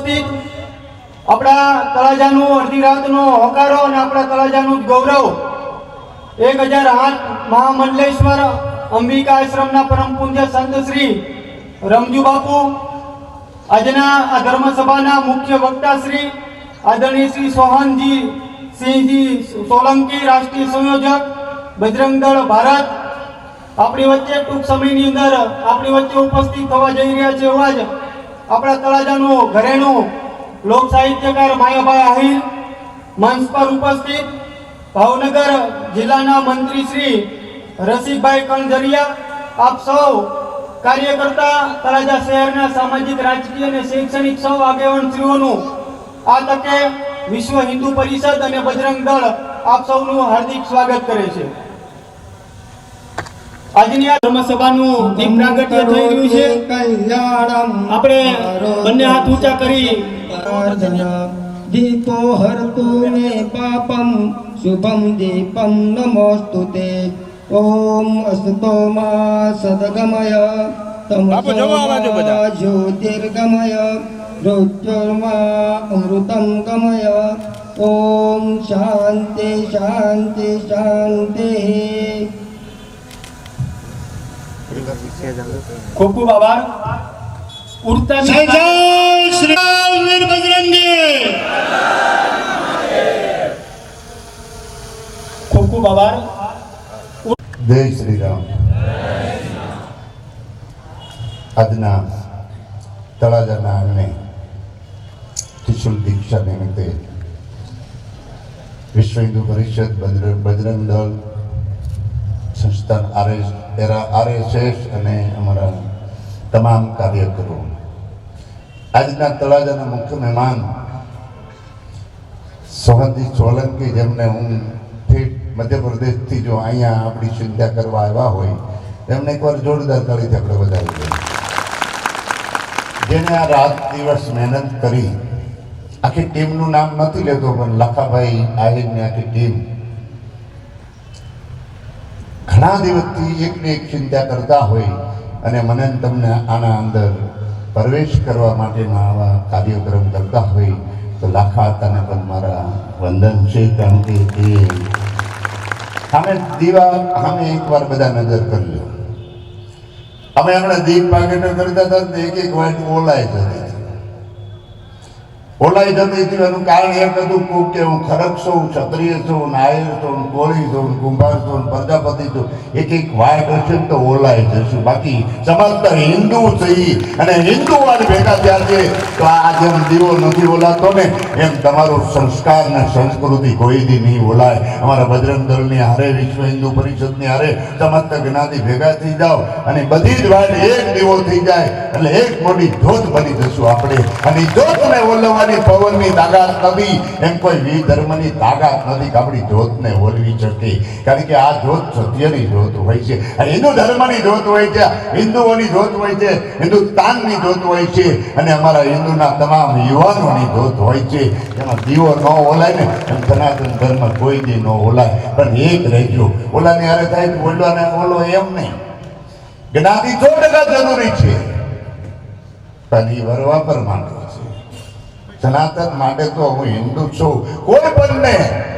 ઉપસ્થિત આપણા તળાજાનું અડધી રાતનો હોકારો અને આપણા તળાજાનું ગૌરવ 1008 મહામંડલેશ્વર અંબિકા આશ્રમના પરમ પૂજ્ય સંત શ્રી રમજુ બાપુ, આજના આ ધર્મસભાના મુખ્ય વક્તા શ્રી આદરણીય શ્રી સોહનજી સિંહજી સોલંકી, રાષ્ટ્રીય સંયોજક બજરંગ દળ ભારત, આપણી વચ્ચે ટૂંક સમયની અંદર આપણી વચ્ચે ઉપસ્થિત થવા જઈ રહ્યા છે. એવા જ આપણા તળાજાનું ઘરેણું લોક સાહિત્યકાર માયાભાઈ આહિર મંચ પર ઉપસ્થિત, ભાવનગર જિલ્લાના મંત્રી શ્રી રસિકભાઈ કણઝરિયા, આપ સૌ કાર્યકર્તા, તળાજા શહેરના સામાજિક, રાજકીય અને શૈક્ષણિક સૌ આગેવાનશ્રીઓનું આ તકે વિશ્વ હિન્દુ પરિષદ અને બજરંગ દળ આપ સૌનું હાર્દિક સ્વાગત કરે છે. આજની આ ધર્મસભાનું દીપ પ્રાગટ્ય થઈ રહ્યું છે. આપણે બંને હાથ ઊંચા કરી દીપો હરતુ મે પાપમ શુભમ દીપમ નમોસ્તુતે. ઓમ અસ્તો મા સદગમય તમસોમા જ્યોતિર્ગમય મૃત્યુર્મા અમૃતમ ગમય. ઓમ શાંતિ શાંતિ શાંતિ. ખૂબ ખૂબ આભાર. ઉડતા જય શ્રી રામ વીર બજરંગી. ખૂબ ખૂબ આભાર. જય શ્રી રામ. આજના તળાજાના આંગણે ત્રિશુલ દીક્ષા નિમિત્તે વિશ્વ હિન્દુ પરિષદ, બજરંગ દળ સંસ્થાન, RSS અને અમારા તમામ કાર્યકરો, આજના તળાજાના મુખ્ય મહેમાન સોહનજી સોલંકી, જેમને હું મધ્યપ્રદેશથી જો અહીંયા આપણી ચિંતા કરવા આવ્યા હોય એમને એકવાર જોરદાર તાળીથી આપણે વધાવી દઈએ. જેને આ રાત દિવસ મહેનત કરી, આખી ટીમનું નામ નથી લેતો પણ લાખાભાઈ આહિરની આખી ટીમ ઘણા દિવસથી એકને એક ચિંતા કરતા હોય અને મને તમને આના અંદર પ્રવેશ કરવા માટેના આવા કાર્યક્રમ કરતા હોય તો લાખા તને પણ મારા વંદન છે. કારણ કે એ અમે દીવા એકવાર બધા નજર કરી લો. અમે હમણાં દીપ પાકેટ કરતા હતા, એક વાટ ઓલાઈ જતી હતી. એનું કારણ એક હતું કે હું ખરક છું, ક્ષત્રિય છું, નાયર છું, કોળી છું, કુંભાર છું, પ્રજાપતિ છું. એક વાટ હશે તો ઓલાઈ જશું. બાકી સમજતા હિન્દુ છે અને હિન્દુ વાળી ભેગા થયા છે તો આ જેમ દીવો નથી ઓલાતો ને એમ તમારો સંસ્કાર ને સંસ્કૃતિ કોઈ દી નહીં ઓલાય. અમારા બજરંગ દળની હારે, વિશ્વ હિન્દુ પરિષદની હારે સમસ્ત જ્ઞાતિ ભેગા થઈ જાઓ અને બધી જ વાટ એક દીવો થઈ જાય એટલે એક મોટી જ્યોત બની જશું આપણે. અને જ્યોતને ઓલવવાની પવનની તાકાત નથી, એમ કોઈ વિધર્મની તાકાત નથી કે આપણી જ્યોતને ઓલવી શકે. કારણ કે આ જ્યોત સત્યની જ્યોત હોય છે, હિન્દુ ધર્મની જ્યોત હોય છે, હિન્દુઓની જ્યોત હોય છે, હિન્દુસ્તાનની જ્યોત હોય છે અને અમારા હિન્દુના તમામ યુવાનોની જ્યોત હોય છે. એમાં દીવો ન ઓલાય ને એમ સનાતન ધર્મ કોઈ દી ન ઓલાય. પણ એક રહેજો, ઓલાની હારે થાય તો ઓલવાને ઓલો એમ નહીં. જ્ઞાતિ 100% જરૂરી છે પણ એ વરવા પર માંડો છે. સનાતન માટે તો હું હિન્દુ છું. કોઈ પણ ને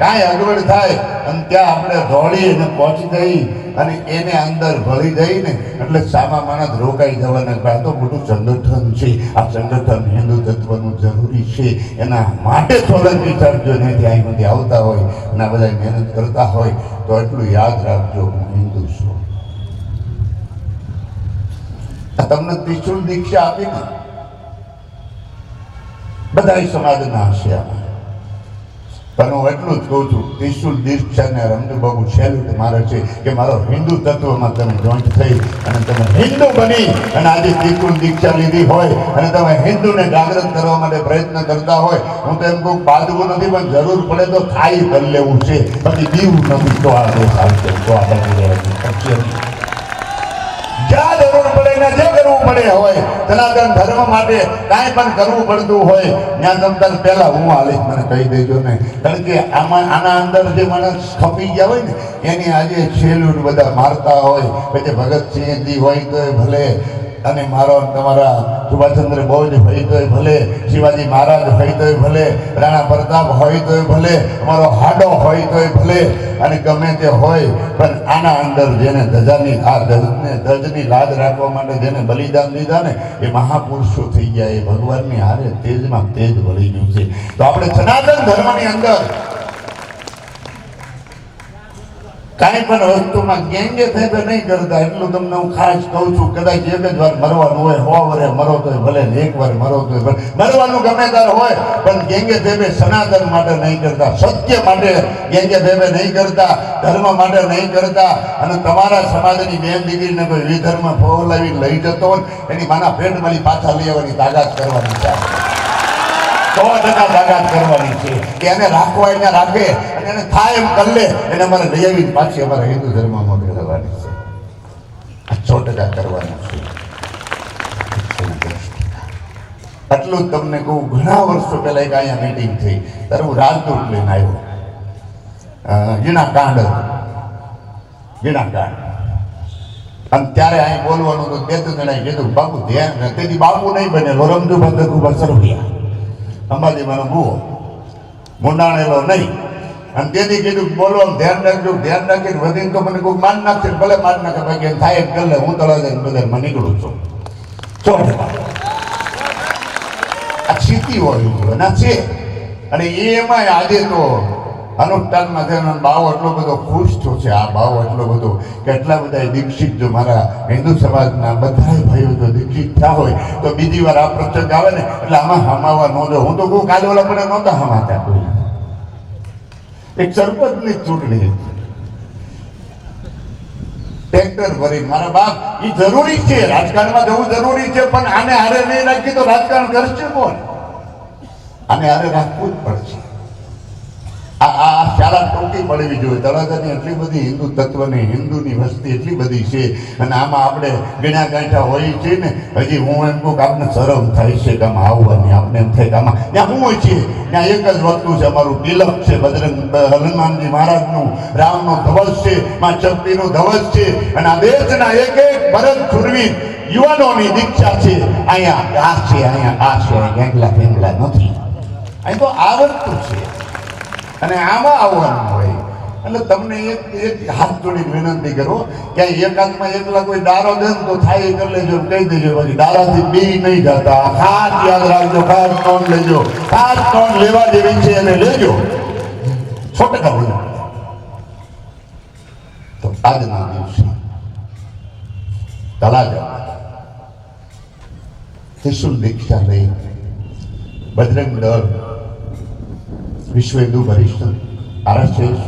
કાંઈ અગવડ થાય અને ત્યાં આપણે દોડી અને પહોંચી જઈ અને એને અંદર ભળી જઈને એટલે સામા માણસ રોકાઈ જવાના. આ તો મોટું સંગઠન છે. આ સંગઠન હિન્દુ તત્વનું જરૂરી છે. એના માટે સોલંકી સાહેબ જો અહીંથી અહીંથી આવતા હોય અને આ બધા મહેનત કરતા હોય તો એટલું યાદ રાખજો, હું હિન્દુ છું. તમને ત્રિશુલ દીક્ષા આપી ને બધા સમાજના હશે. પણ હું એટલું જ કહું છું, ત્રિશુલ દીક્ષાને રમજુ બાબુ સેલ્યુટ મારે છે કે મારો હિન્દુ તત્વમાં તમે જોઈન્ટ થઈ અને તમે હિન્દુ બની અને આજે ત્રિશુલ દીક્ષા લીધી હોય અને તમે હિન્દુને જાગૃત કરવા માટે પ્રયત્ન કરતા હોય. હું તો એમ કહું બાંધવું નથી પણ જરૂર પડે તો ખાઈ કરી લેવું છે, પછી દીવું નથી તો આ દેશ આવશે તો આ જ્યાં જરૂર પડે ને જે કરવું પડે હોય સનાતન ધર્મ માટે કાંઈ પણ કરવું પડતું હોય ત્યાં તમતાર પહેલા હું હાલીશ, મને કહી દેજો ને. કારણ કે આના અંદર જે માણસ ખપી ગયા હોય ને એની આજે સેલ્યુટ બધા મારતા હોય. પછી ભગતસિંહજી હોય તો ભલે અને મારો તમારા સુભાષચંદ્ર બોઝ હોય તોય ભલે, શિવાજી મહારાજ હોય તોય ભલે, રાણા પ્રતાપ હોય તોય ભલે, અમારો હાડો હોય તોય ભલે, અને ગમે તે હોય, પણ આના અંદર જેને ધજાની આ ધજની લાજ રાખવા માટે જેને બલિદાન દીધા ને એ મહાપુરુષો થઈ ગયા. એ ભગવાનની હારે તેજમાં તેજ વળી ગયું છે. તો આપણે સનાતન ધર્મની અંદર કાંઈ પણ વસ્તુમાં ગેંગે થઈ નહીં કરતા. એટલું તમને હું ખાસ કહું છું. કદાચ એક જ વાર મરવાનું હોય, 100 વર્ષે મરો તોય ભલે ને, એક વાર મરો તોય ભલે, મરવાનું ગમે ત્યારે હોય, પણ ગેંગે ભેબે સનાતન માટે નહીં કરતા, સત્ય માટે ગેંગે ભેબે નહીં કરતા, ધર્મ માટે નહીં કરતા. અને તમારા સમાજની બેન દીકરીને કોઈ વિધર્મ ફોલાવી લઈ જતો હોય, એની માના પેટમાંથી પાછા લઈ આવવાની તાકાત કરવાની છે. 100% તાકાત કરવાની છે કે એને રાખવા એને રાખે અને એને થાય એમ કરી લે, એને અમારે લઈ આવી પાછી અમારા હિન્દુ ધર્મમાં મેળવવાની છે. 100% કરવાની છે. આટલું જ તમને કહું. ઘણા વર્ષો પહેલા એક અહીંયા મીટિંગ થઈ ત્યારે હું રાજદૂત લઈને આવ્યો. ગીણાકાંડ હતું, ગીણાકાંડ. અને ત્યારે અહીં બોલવાનું તો 2 જણાએ કીધું બાપુ ધ્યાન, તેથી બાપુ નહીં બનેલો, રમજુભાઈ ખૂબ સરભિયા અંબાજીમાંનો ભૂવો મુંડાણેલો નહીં. અને તેથી કીધું બોલવાનું ધ્યાન રાખજો, ધ્યાન રાખીને વધીને તો મને કોઈ માન નાખશે, ભલે માન નાખે, બાકી થાય એમ કરી લે. હું તળાજાની બજારમાં નીકળું છું. 100% આ સ્થિતિ હોવી જોઈએ ના છે. અને એમાં આજે તો અનુષ્ઠાનમાં થયો ભાવ એટલો બધો ખુશ થયો છે. આ ભાવ એટલો બધો કે એટલા બધા દીક્ષિત, જો મારા હિન્દુ સમાજના બધા ભાઈઓ જો દીક્ષિત થયા હોય તો બીજી વાર આ પ્રસંગ આવે ને એટલે આમાં હમાવા ન જો. હું તો કહું કાલે ઓલા મને નહોતા હમાતા કોઈ. એક સરપંચની ચૂંટણી ટ્રેક્ટર ભરી મારા બાપ, એ જરૂરી છે, રાજકારણમાં જવું જરૂરી છે, પણ આને હારે નહીં રાખી તો રાજકારણ કરશે કોણ? આને હારે રાખવું જ પડશે. આ શાળા ટોકી પડવી જોઈએ. તળાજાની એટલી બધી હિન્દુ તત્વની, હિન્દુની વસ્તી એટલી બધી છે, અને આમાં આપણે ગણ્યા ગાંઠા હોય છે ને. હજી હું એમ કહું કે આપણે શરમ થાય છે કે આમાં આવવાની. આપણે એમ થાય કે આમાં ત્યાં શું હોય છે, ત્યાં એક જ વસ્તુ છે, અમારું તિલક છે, બજરંગ હનુમાનજી મહારાજનું, રામનો ધ્વજ છે, માં ચપટીનો ધ્વજ છે, અને આ દેશના એક ભરત સુરવીર યુવાનોની દીક્ષા છે. અહીંયા આ છે, અહીંયા આ છે, ગેંગલા ફેંગલા નથી. અહીં તો આ વસ્તુ છે અને આમાં આવવાનું હોય. એટલે તમને એક હાથ જોડીને વિનંતી કરો કે એક હાથમાં એકલા કોઈ દારો દે તો થાય એ કરી લેજો, કહી દેજો. પછી દારાથી બી નહીં જતા. ખાસ યાદ રાખજો, ખાસ નોંધ લેજો, ખાસ નોંધ લેવા જેવી છે એને લેજો. 100% બોલો. તો આજના દિવસે તળાજા ત્રિશુલ દીક્ષા લઈ બજરંગ દળ, વિશ્વ હિન્દુ પરિષદ, RSS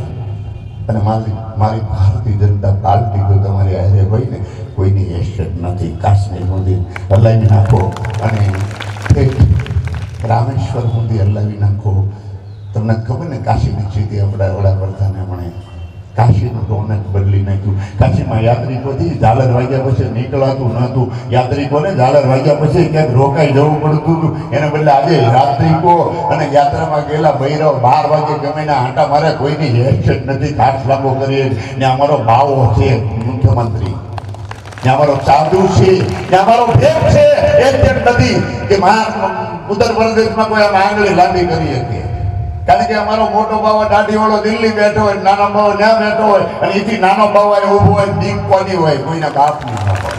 અને મારી ભારતીય જનતા પાર્ટી જો તમારી હારે હોય ને, કોઈની હેસિયત નથી. કાશ્મીર સુધી હલાવી નાખો અને રામેશ્વર સુધી હલાવી નાખો. તમને ખબર ને કાશીની સ્થિતિ આપણા વડાપ્રધાને હમણે કાશીનું તો અનેક બદલી નાખ્યું. કાશીમાં યાત્રિકોથી ઝાલર વાગ્યા પછી નીકળાતું નહોતું. યાત્રિકોને ઝાલર વાગ્યા પછી ક્યાંક રોકાઈ જવું પડતું હતું. એને બદલે આજે યાત્રિકો અને યાત્રામાં ગયેલા ભૈરવ 12 વાગે ગમે ના આંટા મારે, કોઈની હેસિયત નથી. કાચ લાંબો કરીએ ને અમારો ભાવો છે મુખ્યમંત્રી, ત્યાં અમારો સાધુ છે, ત્યાં અમારો ભેદ છે. એક નથી કે ઉત્તર પ્રદેશમાં કોઈ આમ આંગળી લાંબી કરી શકે. કારણ કે અમારો મોટો બાવા દાઢીવાળો દિલ્હી બેઠો હોય, નાનો બાવો ત્યાં બેઠો હોય, અને એથી નાનો બાવા ઊભો હોય, દીપ કોની હોય, કોઈના બાપની ન હોય.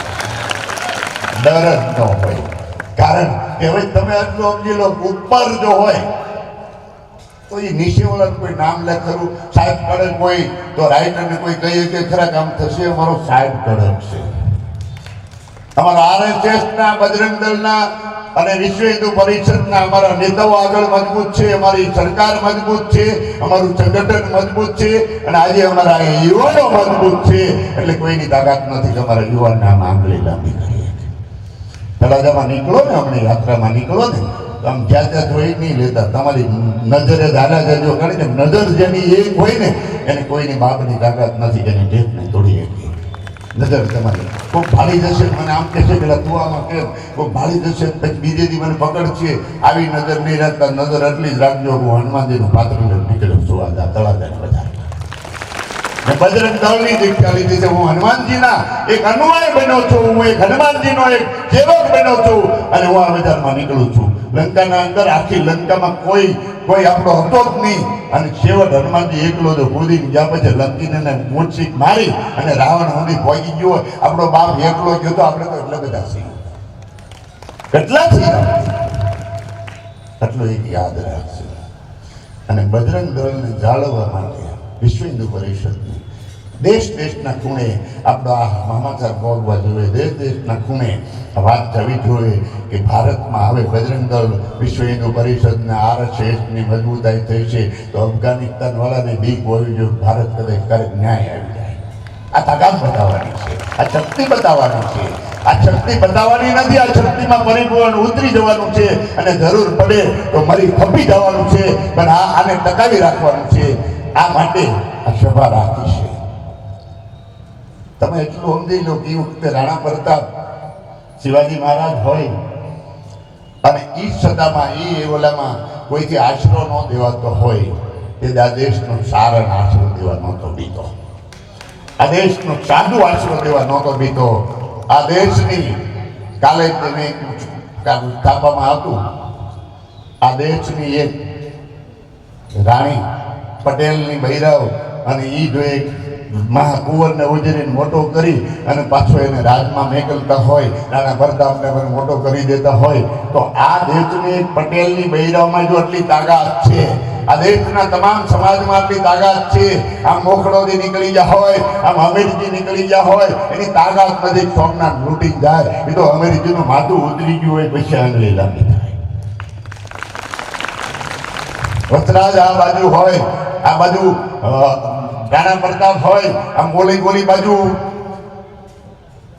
ડર જ ન હોય. કારણ કે હવે તમે આટલું સમજી લો, ઉપર જો હોય તો એ નીચેવાળાનું કોઈ નામ લે ખરું. સાહેબ કડક કોઈ તો રાઇટરને કોઈ કહીએ કે ખરા કામ થશે, અમારો સાહેબ કડક છે. અમારા RSSના, બજરંગ દળના અને વિશ્વ હિન્દુ પરિષદના અમારા નેતાઓ આગળ મજબૂત છે, અમારી સરકાર મજબૂત છે, અમારું સંગઠન મજબૂત છે, અને આજે અમારા યુવાનો મજબૂત છે. એટલે કોઈની તાકાત નથી કે અમારા યુવાનને આમ આંગળી લાંબી કરીએ. તળાજામાં નીકળો ને, હમણાં યાત્રામાં નીકળો ને, આમ જ્યાં ત્યાં જોઈ નહીં લેતા. તમારી નજરે ધારા જજો. કારણ કે નજર જેની એક હોય ને, એને કોઈની બાપની તાકાત નથી કે એની ટેપને તોડી શકીએ. નજર તમારી કોઈ ભાળી જશે, મને આમ કહેશે પેલા તું આમાં કેમ, કોઈ ભાળી જશે પછી બીજેથી મને પકડશે. આવી નજર નહીં રાખતા. નજર એટલી જ રાખજો, હું હનુમાનજીનું પાત્ર નીકળ્યો છું આ તળાજાની બજારમાં. ને બજરંગ દળની દીક્ષા લીધી છે. હું હનુમાનજીના એક અનુયાયી બન્યો છું, હું એક હનુમાનજીનો એક સેવક બન્યો છું અને હું આ મેદાનમાં નીકળું છું. લંકાના અંદર આખી લંકામાં કોઈ આપણો હતો જ નહીં અને છેવટ હનુમાનજી એકલો જ કૂદીને ગયા. પછી લંકીને મૂંછીક મારી અને રાવણ સુધી પહોંચી ગયો. આપણો બાપ એકલો ગયો તો આપણે તો એટલે બધા છીએ, કેટલા છીએ આટલું એક યાદ રાખશે. અને બજરંગ દળને જાળવવા માટે વિશ્વ હિન્દુ પરિષદની દેશના ખૂણે આપણો આ સમાચાર પહોંચવા જોઈએ. દેશના ખૂણે વાત થવી જોઈએ કે ભારતમાં હવે બજરંગ દળ વિશ્વ હિન્દુ પરિષદના આરએસએસની મજબૂતાઈ થઈ છે તો અફઘાનિસ્તાન વાળાને બીક હોવી જોઈએ. ભારત કદાચ ક્યારેક ન્યાય આવી જાય. આ તાકાત બતાવવાની છે, આ શક્તિ બતાવવાની છે. આ શક્તિ બતાવવાની નથી, આ શક્તિમાં પરિપૂર્ણ ઉતરી જવાનું છે અને જરૂર પડે તો મરી ખપી જવાનું છે. પણ આને ટકાવી રાખવાનું છે. આ માટે આ સભા રાખી છે. તમે એટલું સમજી લો કે એ વખતે રાણા પ્રતાપ શિવાજી મહારાજ હોય અને ઈ સદામાં ઈ ઓલામાં કોઈથી આશરો ન દેવાતો હોય તે આ દેશનો સારણ આશરો દેવા નહોતો બીતો. આ દેશનો સાદું આશરો દેવા નહોતો બીતો. આ દેશની કાલે તેને સ્થાપવામાં હતું. આ દેશની એક રાણી પટેલની બૈરાવ અને ઈ જો એક મહાકુંવરને ઉજરીને મોટો કરી અને પાછો એને રાજમાં મેકલતા હોય, રાણા પ્રતાપને પણ મોટો કરી દેતા હોય તો આ દેશની એક પટેલની બૈરાવમાં જો આટલી તાકાત છે, આ દેશના તમામ સમાજમાં આટલી તાકાત છે. આમ મોખડોથી નીકળી ગયા હોય, આમ અમેરિકી નીકળી ગયા હોય, એની તાકાત નથી. સોમનાથ લૂંટી જાય એ તો અમેરિકીનું માથું ઉતરી ગયું હોય પછી આંગળી લાંબી થાય. વસરાજ આ બાજુ હોય, આ બાજુ રાણા પ્રતાપ હોય, આમ ગોલી બાજુ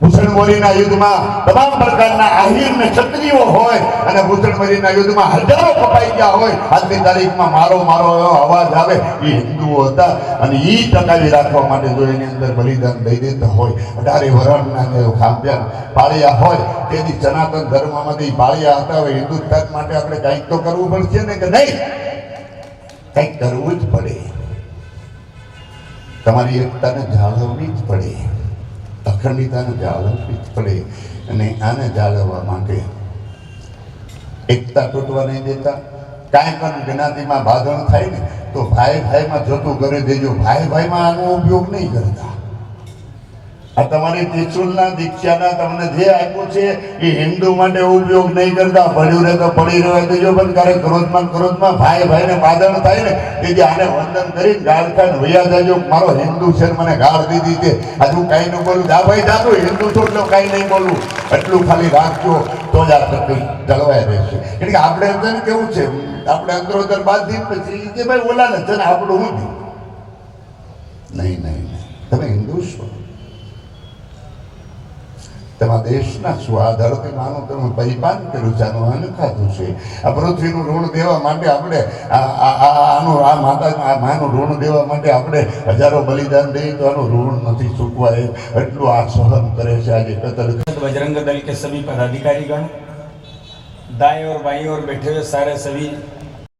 ભૂષણમોરીના યુદ્ધમાં તમામ પ્રકારના આહિર ને ક્ષત્રિયો હોય અને ભૂષણમોરીના યુદ્ધમાં હજારો કપાઈ ગયા હોય. આજની તારીખમાં મારો એવો અવાજ આવે એ હિન્દુઓ હતા અને એ ટકાવી રાખવા માટે જો એની અંદર બલિદાન દઈ દેતા હોય, 18 વર્ષના ખાંભ્યા પાળિયા હોય, તેથી સનાતન ધર્મમાંથી પાળિયા હતા. હવે હિન્દુસ્તાન માટે આપણે કંઈક તો કરવું પડશે ને કે નહીં? કંઈક કરવું જ પડે. તમારી એકતાને જાળવવી જ પડે, અખંડિતાને જાળવવી જ પડે. અને આને જાળવવા માટે એકતા તૂટવા નહીં દેતા. કાંઈ પણ જ્ઞાતિમાં બાંધણ થાય ને તો ભાઈમાં જતું કરી દેજો. ભાઈમાં આનો ઉપયોગ નહીં કરતા. આ તમારી ત્રિશુલના દીક્ષાના તમને જે આપ્યું છે એ હિન્દુ માટે ઉપયોગ નહીં કરતા. પડ્યું રહે તો પડી રહેવા દેજો. પણ ક્યારેક ક્રોધમાં ભાઈને બાંધણ થાય ને તેથી આને વંદન કરી ગાળ ખાઈને વૈયા જાજો. મારો હિન્દુ છે મને ગાળ દીધી છે, હજુ કાંઈ ન બોલું. જા ભાઈ જાતો હિન્દુ છો એટલે કાંઈ નહીં બોલું, એટલું ખાલી રાખજો તો જ આ શક્તિ જળવાઈ રહેશે. એટલે કે આપણે અંદર કેવું છે, આપણે અંદરોદર બાંધી પછી કે ભાઈ ઓલા ને આપણું હું નહીં. તમે હિન્દુ છો, તમારા દેશના સ્વાધરથી માનો તમે પરિપાન કર્યું છે, આનું અન્ન ખાધું છે. આ પૃથ્વીનું ઋણ દેવા માટે આપણે માનું ઋણ દેવા માટે આપણે હજારો બલિદાન દઈએ તો આનું ઋણ નથી ચૂકવાય. એટલું આ સહન કરે છે આજે કતલ. बजरंग दल के सभी पदाधिकारीगण दाएं और बाएं ओर बैठे हुए सारे सभी